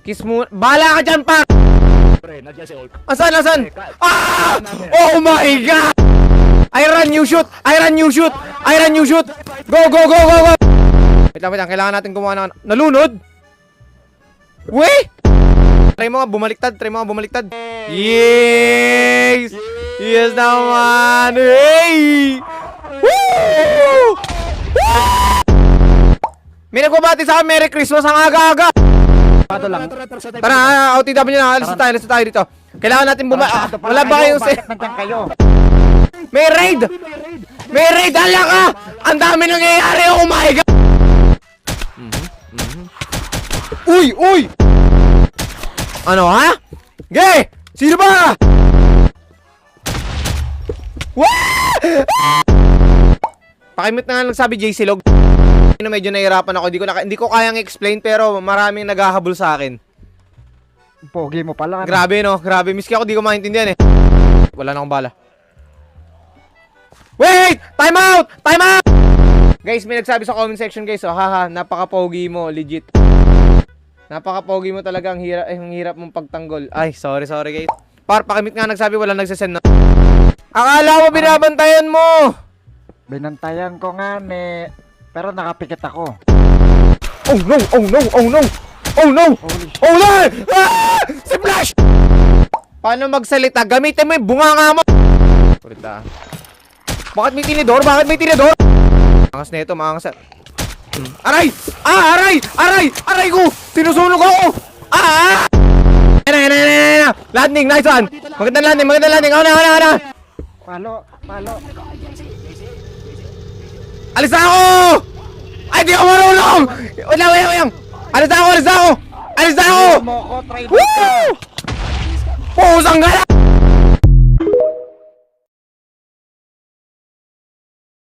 Kiss mo. Bahala ka dyan, pa! Pre, nandiyan si Hulk. Asan, asan? Ah! Oh my God! I run, you shoot! I run, you shoot! I run, you shoot! Go, go, go, go, go! Wait lang. Kailangan natin gumawa ng... Nalunod? Weh! Try mo nga, bumaliktad. Yes! Yes naman! Hey! Woo! May nagbabati sa akin, Merry Christmas ang aga-aga! Tara, OTW na, alis na tayo dito. Kailangan natin wala ba kayong May raid! May raid! Hala ka! Ang dami nangyayari! Oh my God! Uy! Uy! Ano ha? Gay! Sino ba? Pakimit na nga lang sabi JC Log. Medyo nahihirapan ako. Hindi ko kayang explain pero maraming naghahabol sa akin. Pogi mo pala. Grabe no, grabe. Miski ako di ko maintindihan eh. Wala na akong bala. Wait! Time out! Time out! Guys, may nagsabi sa comment section guys. Oh, haha, napaka-pogi mo, legit. Napaka-pogi mo talaga. Ang hirap mong pagtanggol. Ay, sorry guys. Pakimit nga nagsabi, wala nagsasend na. Akala mo binabantayan mo! Binantayan ko nga pero nakapikit ako. Oh no! Oh no! Oh no! Oh no! Oh no! Ah! Si Flash! Paano magsalita? Gamitin mo yung bunganga mo! Kurita. Bakit may tinidor? Maangas na ito, maangas na. Aray! Ah! Aray! Aray! Aray ko! Sinusunog ako! Ah! Ayan! Landing! Nice one! Magandang landing! Ako na! Palo! Alis na ako! Ay, di ako marunong! Wala! Alis na ako! Mo ko, try Woo! Pusang gala!